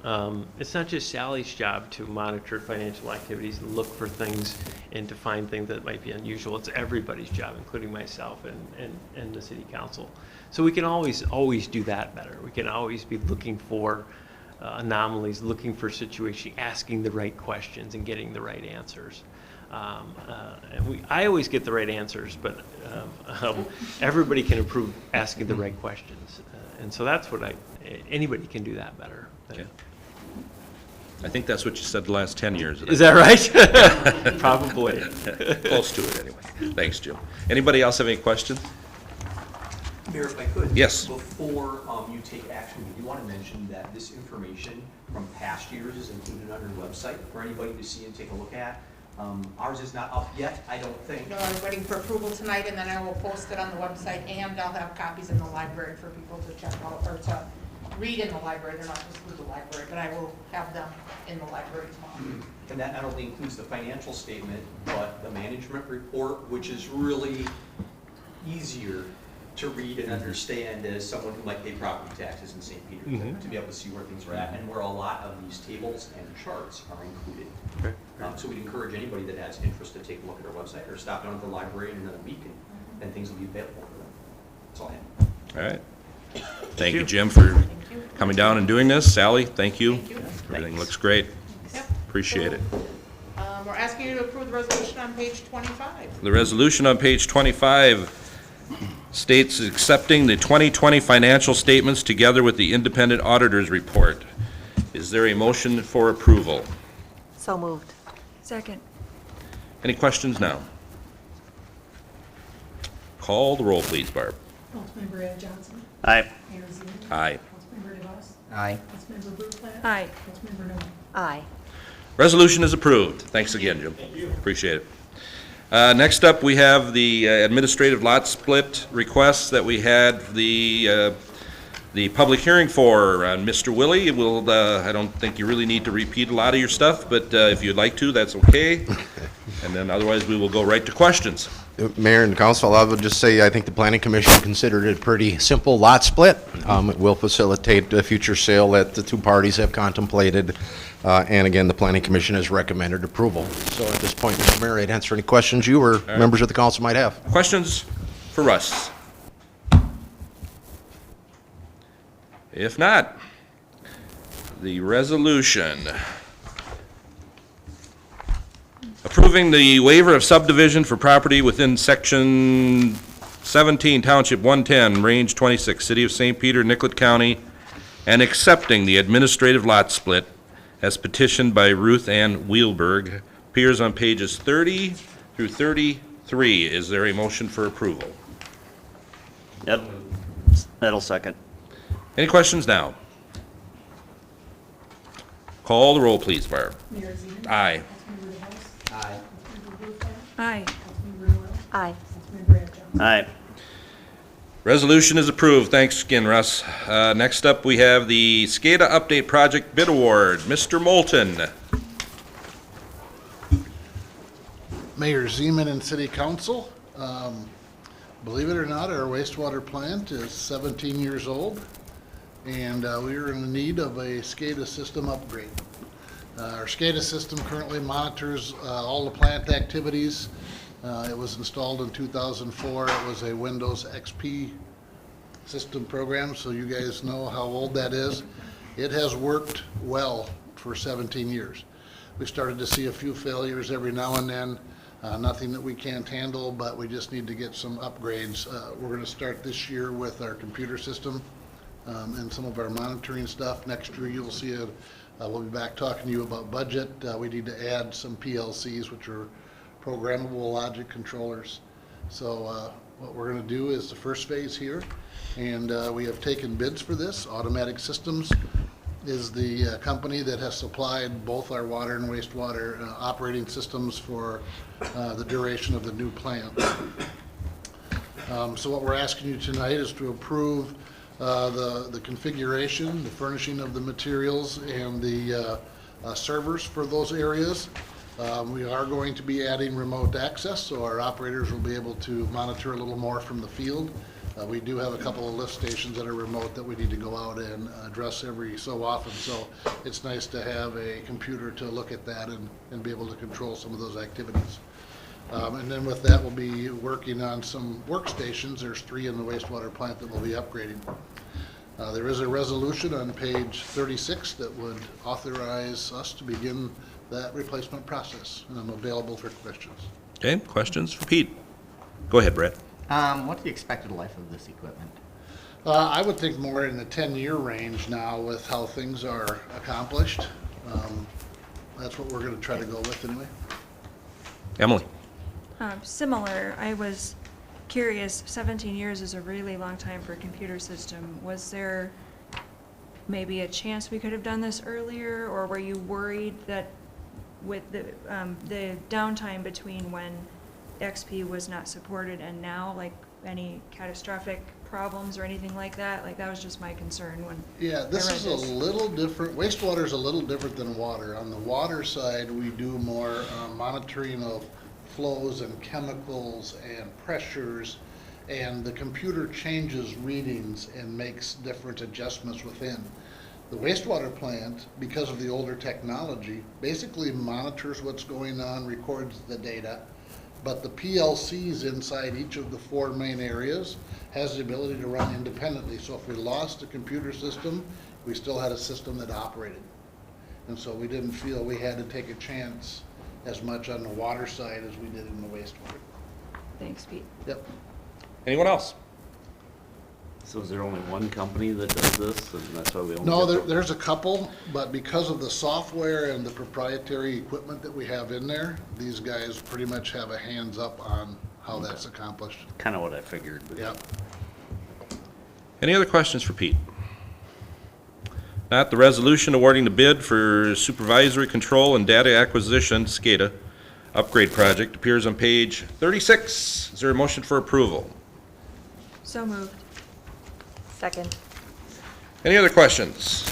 [SPEAKER 9] it's not just Sally's job to monitor financial activities and look for things and to find things that might be unusual. It's everybody's job, including myself and the city council. So we can always do that better. We can always be looking for anomalies, looking for situations, asking the right questions and getting the right answers. I always get the right answers, but everybody can improve asking the right questions. And so that's what anybody can do that better.
[SPEAKER 1] Okay. I think that's what you said the last 10 years.
[SPEAKER 9] Is that right? Probably.
[SPEAKER 1] Close to it, anyway. Thanks, Jim. Anybody else have any questions?
[SPEAKER 5] Mayor, if I could.
[SPEAKER 1] Yes.
[SPEAKER 5] Before you take action, we do want to mention that this information from past years is included on your website for anybody to see and take a look at. Ours is not up yet, I don't think.
[SPEAKER 6] No, I'm waiting for approval tonight, and then I will post it on the website, and I'll have copies in the library for people to check out, or to read in the library. They're not just through the library, but I will have them in the library tomorrow.
[SPEAKER 5] And that not only includes the financial statement, but the management report, which is really easier to read and understand as someone who might pay property taxes in St. Peter, to be able to see where things are at and where a lot of these tables and charts are included.
[SPEAKER 9] Okay.
[SPEAKER 5] So we'd encourage anybody that has interest to take a look at our website or stop down at the library in another week, and then things will be available for them. That's all I have.
[SPEAKER 1] All right. Thank you, Jim, for coming down and doing this. Sally, thank you.
[SPEAKER 6] Thank you.
[SPEAKER 1] Everything looks great.
[SPEAKER 6] Yep.
[SPEAKER 1] Appreciate it.
[SPEAKER 6] We're asking you to approve the resolution on page 25.
[SPEAKER 1] The resolution on page 25 states accepting the 2020 financial statements together with the independent auditor's report. Is there a motion for approval?
[SPEAKER 7] So moved.
[SPEAKER 8] Second.
[SPEAKER 1] Any questions now? Call the roll, please, Barb.
[SPEAKER 8] Councilmember Ed Johnson.
[SPEAKER 2] Aye.
[SPEAKER 8] Mayor Zeman.
[SPEAKER 1] Aye.
[SPEAKER 8] Councilmember DeVos.
[SPEAKER 2] Aye.
[SPEAKER 8] Councilmember Bruflat.
[SPEAKER 7] Aye.
[SPEAKER 8] Councilmember Nolan.
[SPEAKER 7] Aye.
[SPEAKER 1] Resolution is approved. Thanks again, Jim. Thank you. Appreciate it. Next up, we have the administrative lot split requests that we had the public hearing for. Mr. Willie, I don't think you really need to repeat a lot of your stuff, but if you'd like to, that's okay. And then otherwise, we will go right to questions.
[SPEAKER 4] Mayor and council, I would just say I think the planning commission considered it a pretty simple lot split. It will facilitate a future sale that the two parties have contemplated. And again, the planning commission has recommended approval. So at this point, Mr. Mayor, I'd answer any questions you or members of the council might have.
[SPEAKER 1] Questions for Russ? If not, the resolution approving the waiver of subdivision for property within Section 17, Township 110, Range 26, City of St. Peter, Nicollet County, and accepting the administrative lot split as petitioned by Ruth Ann Wheelberg appears on pages 30 through 33. Is there a motion for approval?
[SPEAKER 2] Yep. That'll second.
[SPEAKER 1] Any questions now? Call the roll, please, Barb.
[SPEAKER 8] Mayor Zeman.
[SPEAKER 1] Aye.
[SPEAKER 8] Councilmember DeBosse.
[SPEAKER 5] Aye.
[SPEAKER 8] Councilmember Bluefeld.
[SPEAKER 7] Aye.
[SPEAKER 8] Councilmember Noel.
[SPEAKER 7] Aye.
[SPEAKER 8] Councilmember Brad Johnson.
[SPEAKER 2] Aye.
[SPEAKER 1] Resolution is approved. Thanks again, Russ. Next up, we have the Scada Update Project Bid Award. Mr. Moulton.
[SPEAKER 10] Mayor Zeman and City Council. Believe it or not, our wastewater plant is 17 years old, and we are in need of a SCADA system upgrade. Our SCADA system currently monitors all the plant activities. It was installed in 2004. It was a Windows XP system program, so you guys know how old that is. It has worked well for 17 years. We started to see a few failures every now and then. Nothing that we can't handle, but we just need to get some upgrades. We're going to start this year with our computer system and some of our monitoring stuff. Next year, you'll see it. We'll be back talking to you about budget. We need to add some PLCs, which are programmable logic controllers. So what we're going to do is the first phase here, and we have taken bids for this. Automatic Systems is the company that has supplied both our water and wastewater operating systems for the duration of the new plant. So what we're asking you tonight is to approve the configuration, the furnishing of the materials, and the servers for those areas. We are going to be adding remote access, so our operators will be able to monitor a little more from the field. We do have a couple of lift stations that are remote that we need to go out and address every so often, so it's nice to have a computer to look at that and be able to control some of those activities. And then with that, we'll be working on some workstations. There's 3 in the wastewater plant that we'll be upgrading. There is a resolution on page 36 that would authorize us to begin that replacement process, and I'm available for questions.
[SPEAKER 1] Okay, questions for Pete? Go ahead, Brett.
[SPEAKER 11] What's the expected life of this equipment?
[SPEAKER 10] I would think more in the 10-year range now with how things are accomplished. That's what we're going to try to go with anyway.
[SPEAKER 1] Emily?
[SPEAKER 12] Similar, I was curious, 17 years is a really long time for a computer system. Was there maybe a chance we could have done this earlier, or were you worried that with the downtime between when XP was not supported and now, like any catastrophic problems or anything like that? Like, that was just my concern when
[SPEAKER 10] Yeah, this
[SPEAKER 12] I read
[SPEAKER 10] is a little different. Wastewater is a little different than water. On the water side, we do more monitoring of flows and chemicals and pressures, and the computer changes readings and makes different adjustments within. The wastewater plant, because of the older technology, basically monitors what's going on, records the data, but the PLCs inside each of the 4 main areas has the ability to run independently. So if we lost a computer system, we still had a system that operated. And so we didn't feel we had to take a chance as much on the water side as we did in the wastewater.
[SPEAKER 12] Thanks, Pete.
[SPEAKER 10] Yep.
[SPEAKER 1] Anyone else?
[SPEAKER 2] So is there only one company that does this, and that's why we only?
[SPEAKER 10] No,
[SPEAKER 2] get the-
[SPEAKER 10] there's a couple, but because of the software and the proprietary equipment that we have in there, these guys pretty much have a hands up on how that's accomplished.
[SPEAKER 2] Kind of what I figured. But
[SPEAKER 10] Yep.
[SPEAKER 1] Any other questions for Pete? Not, the resolution awarding the bid for supervisory control and data acquisition, SCADA, upgrade project appears on page 36. Is there a motion for approval?
[SPEAKER 12] So moved.
[SPEAKER 7] Second.
[SPEAKER 1] Any other questions?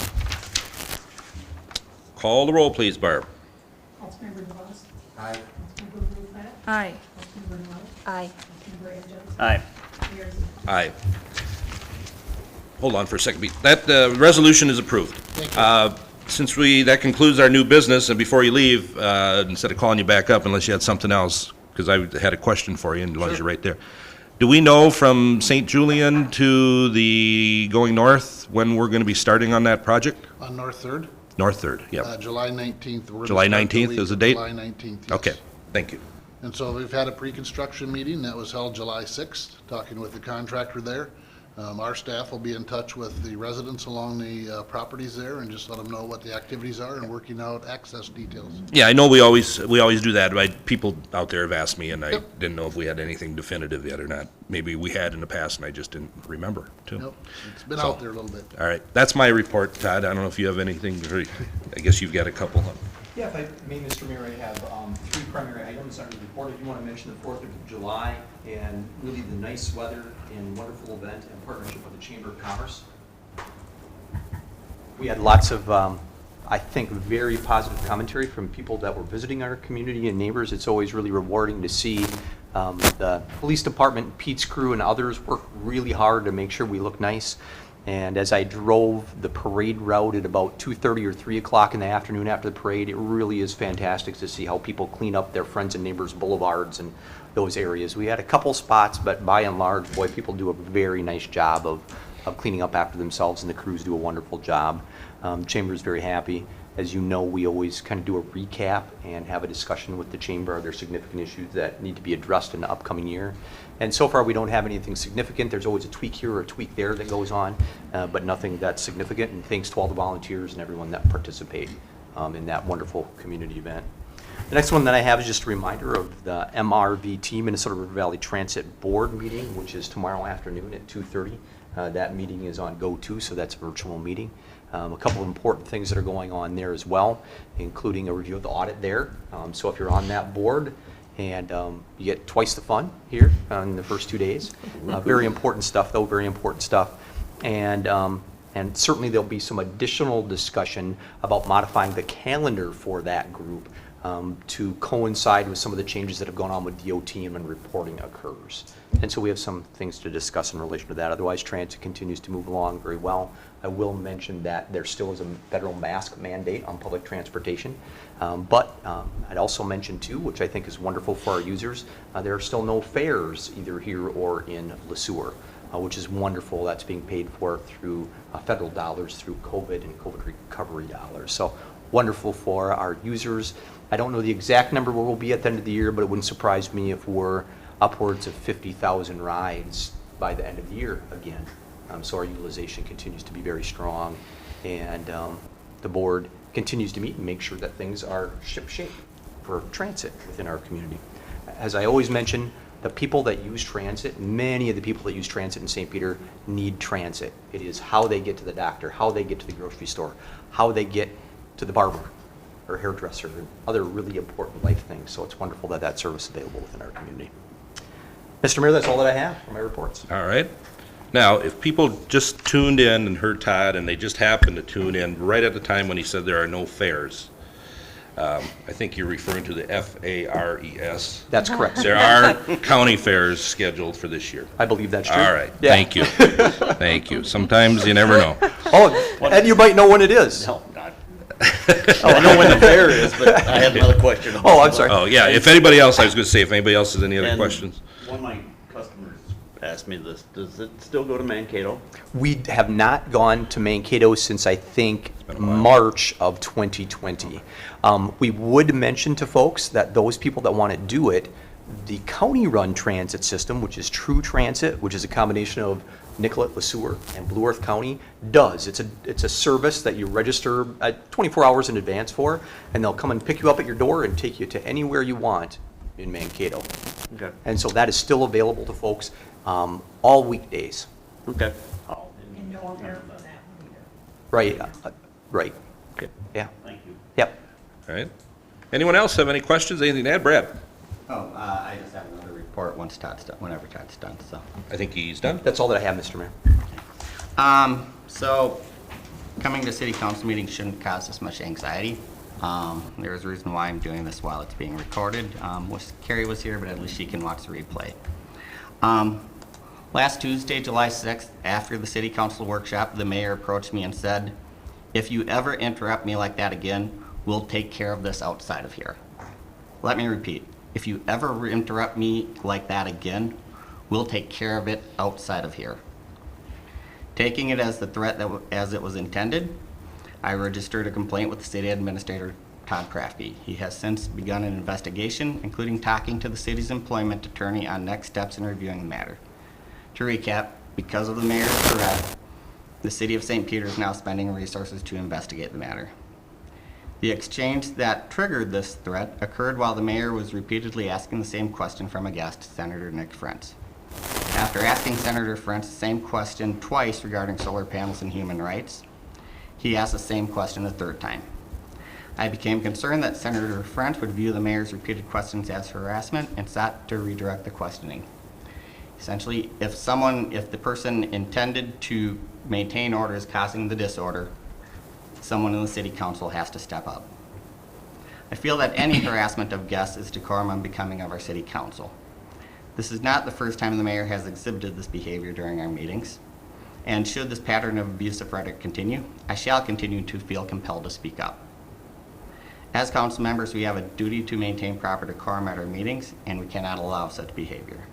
[SPEAKER 1] Call the roll, please, Barb.
[SPEAKER 8] Councilmember DeBosse.
[SPEAKER 5] Aye.
[SPEAKER 8] Councilmember Bluefeld.
[SPEAKER 12] Aye.
[SPEAKER 8] Councilmember Noel.
[SPEAKER 7] Aye.
[SPEAKER 8] and Brad Johnson.
[SPEAKER 2] Aye.
[SPEAKER 8] Mayor Zeman.
[SPEAKER 1] Aye. Hold on for a second. That resolution is approved.
[SPEAKER 10] Thank you.
[SPEAKER 1] Since that concludes our new business, and before you leave, instead of calling you back up unless you had something else, because I had a question for you and it was right there. Do we know from St. Julian to the going north when we're going to be starting on that project?
[SPEAKER 10] On North Third,
[SPEAKER 1] North Third, yep.
[SPEAKER 10] July 19th. We're gonna
[SPEAKER 1] July
[SPEAKER 10] start
[SPEAKER 1] 19th
[SPEAKER 10] week
[SPEAKER 1] is the
[SPEAKER 10] of
[SPEAKER 1] date?
[SPEAKER 10] July 19th, yes.
[SPEAKER 1] Okay, thank you.
[SPEAKER 10] And so we've had a pre-construction meeting that was held July 6th, talking with the contractor there. Our staff will be in touch with the residents along the properties there and just let them know what the activities are and working out access details.
[SPEAKER 1] Yeah, I know we always do that, but people out there have asked me, and I
[SPEAKER 10] Yep.
[SPEAKER 1] didn't know if we had anything definitive yet or not. Maybe we had in the past, and I just didn't remember, too.
[SPEAKER 10] Nope, it's been
[SPEAKER 1] So-
[SPEAKER 10] out there a little bit.
[SPEAKER 1] All right, that's my report, Todd. I don't know if you have anything, I guess you've got a couple.
[SPEAKER 5] Yeah, if I may, Mr. Mayor, I have three primary items under the report. I do want to mention the 4th of July and really the nice weather and wonderful event in partnership with the Chamber of Commerce. We had lots of, I think, very positive commentary from people that were visiting our community and neighbors. It's always really rewarding to see the police department, Pete's crew, and others work really hard to make sure we look nice. And as I drove the parade route at about 2:30 or 3 o'clock in the afternoon after the parade, it really is fantastic to see how people clean up their friends and neighbors' boulevards and those areas. We had a couple spots, but by and large, boy, people do a very nice job of cleaning up after themselves, and the crews do a wonderful job. Chamber is very happy. As you know, we always kind of do a recap and have a discussion with the chamber. Are there significant issues that need to be addressed in the upcoming year? And so far, we don't have anything significant. There's always a tweak here or a tweak there that goes on, but nothing that's significant. And thanks to all the volunteers and everyone that participate in that wonderful community event. The next one that I have is just a reminder of the MRVT, Minnesota River Valley Transit Board meeting, which is tomorrow afternoon at 2:30. That meeting is on GoTo, so that's a virtual meeting. A couple of important things that are going on there as well, including a review of the audit there. So if you're on that board, and you get twice the fun here in the first 2 days. Very important stuff, though, very important stuff. And certainly there'll be some additional discussion about modifying the calendar for that group to coincide with some of the changes that have gone on with DOT and when reporting occurs. And so we have some things to discuss in relation to that. Otherwise, transit continues to move along very well. I will mention that there still is a federal mask mandate on public transportation. But I'd also mention too, which I think is wonderful for our users, there are still no fares either here or in Le Sueur, which is wonderful. That's being paid for through federal dollars through COVID and COVID recovery dollars. So wonderful for our users. I don't know the exact number where we'll be at the end of the year, but it wouldn't surprise me if we're upwards of 50,000 rides by the end of the year again. So our utilization continues to be very strong, and the board continues to meet and make sure that things are shipshape for transit within our community. As I always mention, the people that use transit, many of the people that use transit in St. Peter need transit. It is how they get to the doctor, how they get to the grocery store, how they get to the barber or hairdresser, and other really important life things. So it's wonderful that that service is available within our community. Mr. Mayor, that's all that I have for my reports.
[SPEAKER 1] All right. Now, if people just tuned in and heard Todd, and they just happened to tune in right at the time when he said there are no fares, I think you're referring to the FARES.
[SPEAKER 5] That's correct.
[SPEAKER 1] There are county fairs scheduled for this year.
[SPEAKER 5] I believe that's true.
[SPEAKER 1] All right,
[SPEAKER 5] Yeah.
[SPEAKER 1] thank you. Thank you. Sometimes you never know.
[SPEAKER 5] Oh, and you might know when it is.
[SPEAKER 2] No, not. Oh, I know when the fair is, but I have another question.
[SPEAKER 5] Oh, I'm sorry.
[SPEAKER 1] Oh, yeah, if anybody else, I was going to say, if anybody else has any other
[SPEAKER 2] And
[SPEAKER 1] questions.
[SPEAKER 2] One of my customers asked me this, does it still go to Mankato?
[SPEAKER 5] We have not gone to Mankato since, I think,
[SPEAKER 1] been a while.
[SPEAKER 5] March of 2020. We would mention to folks that those people that want to do it, the county-run transit system, which is True Transit, which is a combination of Nicollet, Le Sueur, and Blue Earth County, does. It's a service that you register 24 hours in advance for, and they'll come and pick you up at your door and take you to anywhere you want in Mankato.
[SPEAKER 2] Okay.
[SPEAKER 5] And so that is still available to folks all weekdays.
[SPEAKER 2] Okay.
[SPEAKER 8] And no fare for that one either.
[SPEAKER 5] Right, right,
[SPEAKER 2] Okay,
[SPEAKER 5] yeah,
[SPEAKER 2] thank you.
[SPEAKER 5] yep.
[SPEAKER 1] All right. Anyone else have any questions, anything to add? Brad?
[SPEAKER 11] Oh, I just have another report once Todd's done, whenever Todd's done, so.
[SPEAKER 1] I think he's done.
[SPEAKER 5] That's all that I have, Mr. Mayor.
[SPEAKER 11] So, coming to city council meetings shouldn't cause us much anxiety. There's a reason why I'm doing this while it's being recorded. Wish Carrie was here, but at least she can watch the replay. Last Tuesday, July 6th, after the city council workshop, the mayor approached me and said, "If you ever interrupt me like that again, we'll take care of this outside of here." Let me repeat. If you ever interrupt me like that again, we'll take care of it outside of here. Taking it as the threat as it was intended, I registered a complaint with the city administrator, Todd Crafty. He has since begun an investigation, including talking to the city's employment attorney on next steps in reviewing the matter. To recap, because of the mayor's threat, the city of St. Peter is now spending resources to investigate the matter. The exchange that triggered this threat occurred while the mayor was repeatedly asking the same question from a guest, Senator Nick Frentz. After asking Senator Frentz the same question twice regarding solar panels and human rights, he asked the same question a third time. I became concerned that Senator Frentz would view the mayor's repeated questions as harassment and sought to redirect the questioning. Essentially, if the person intended to maintain order is causing the disorder, someone in the city council has to step up. I feel that any harassment of guests is decorum unbecoming of our city council. This is not the first time the mayor has exhibited this behavior during our meetings, and should this pattern of abusive rhetoric continue, I shall continue to feel compelled to speak up. As council members, we have a duty to maintain proper decorum at our meetings, and we cannot allow such behavior.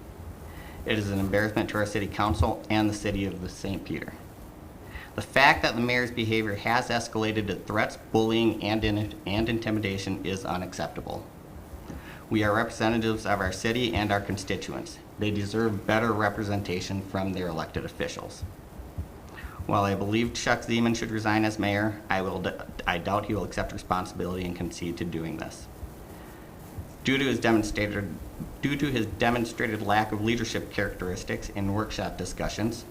[SPEAKER 11] It is an embarrassment to our city council and the city of St. Peter. The fact that the mayor's behavior has escalated to threats, bullying, and intimidation is unacceptable. We are representatives of our city and our constituents. They deserve better representation from their elected officials. While I believe Chuck Zeman should resign as mayor, I doubt he will accept responsibility and concede to doing this. Due to his demonstrated lack of leadership characteristics in workshop discussions,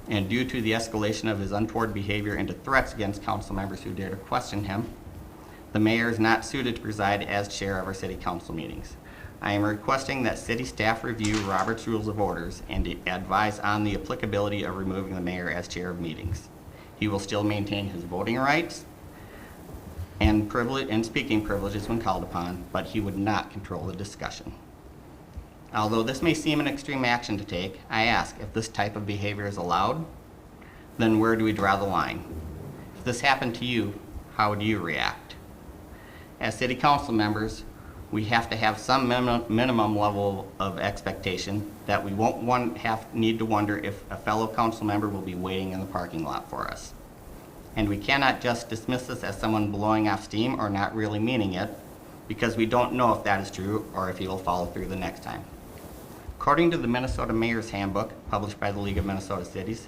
[SPEAKER 11] and due to the escalation of his untoward behavior into threats against council members who dare to question him, the mayor is not suited to preside as chair of our city council meetings. I am requesting that city staff review Robert's Rules of Orders and advise on the applicability of removing the mayor as chair of meetings. He will still maintain his voting rights and speaking privileges when called upon, but he would not control the discussion. Although this may seem an extreme action to take, I ask, if this type of behavior is allowed, then where do we draw the line? If this happened to you, how would you react? As city council members, we have to have some minimum level of expectation that we won't need to wonder if a fellow council member will be waiting in the parking lot for us. And we cannot just dismiss this as someone blowing off steam or not really meaning it, because we don't know if that is true or if he will follow through the next time. According to the Minnesota Mayor's Handbook, published by the League of Minnesota Cities,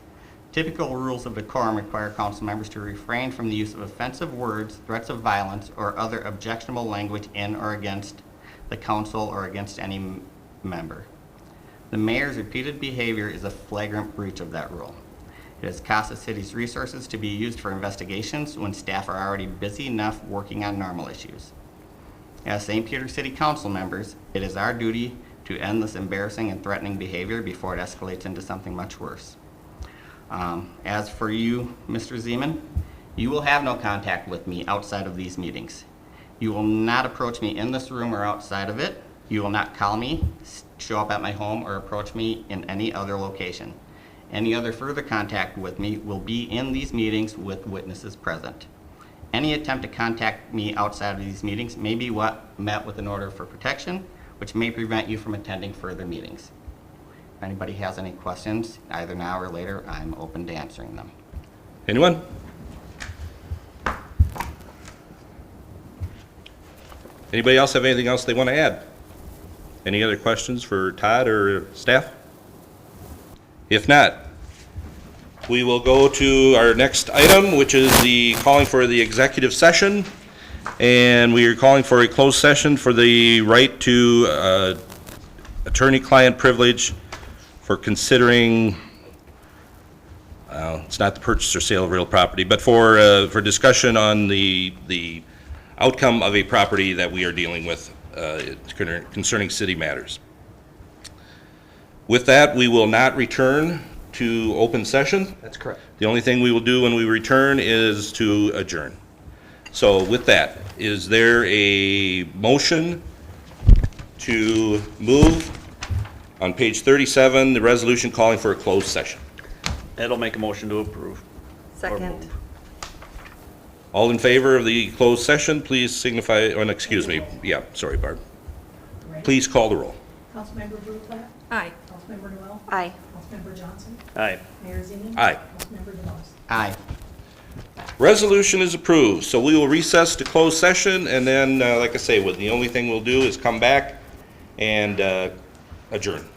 [SPEAKER 11] typical rules of decorum require council members to refrain from the use of offensive words, threats of violence, or other objectionable language in or against the council or against any member. The mayor's repeated behavior is a flagrant breach of that rule. It has cost the city's resources to be used for investigations when staff are already busy enough working on normal issues. As St. Peter City Council members, it is our duty to end this embarrassing and threatening behavior before it escalates into something much worse. As for you, Mr. Zeman, you will have no contact with me outside of these meetings. You will not approach me in this room or outside of it. You will not call me, show up at my home, or approach me in any other location. Any other further contact with me will be in these meetings with witnesses present. Any attempt to contact me outside of these meetings may be met with an order for protection, which may prevent you from attending further meetings. If anybody has any questions, either now or later, I'm open to answering them.
[SPEAKER 1] Anyone? Anybody else have anything else they want to add? Any other questions for Todd or staff? If not, we will go to our next item, which is the calling for the executive session. And we are calling for a closed session for the right to attorney-client privilege for considering, it's not the purchase or sale of real property, but for discussion on the outcome of a property that we are dealing with concerning city matters. With that, we will not return to open session.
[SPEAKER 5] That's correct.
[SPEAKER 1] The only thing we will do when we return is to adjourn. So with that, is there a motion to move on page 37, the resolution calling for a closed session?
[SPEAKER 2] Ed'll make a motion to approve.
[SPEAKER 7] Second.
[SPEAKER 1] All in favor of the closed session, please signify, oh, excuse me, yeah, sorry, Barb.
[SPEAKER 8] Ready?
[SPEAKER 1] Please call the roll.
[SPEAKER 8] Councilmember Bruflat.
[SPEAKER 12] Aye.
[SPEAKER 8] Councilmember Noel.
[SPEAKER 7] Aye.
[SPEAKER 8] Councilmember Johnson.
[SPEAKER 2] Aye.
[SPEAKER 8] Mayor Zeman.
[SPEAKER 1] Aye.
[SPEAKER 8] Councilmember DeBosse.
[SPEAKER 11] Aye.
[SPEAKER 1] Resolution is approved, so we will recess to closed session, and then, like I say, the only thing we'll do is come back and adjourn.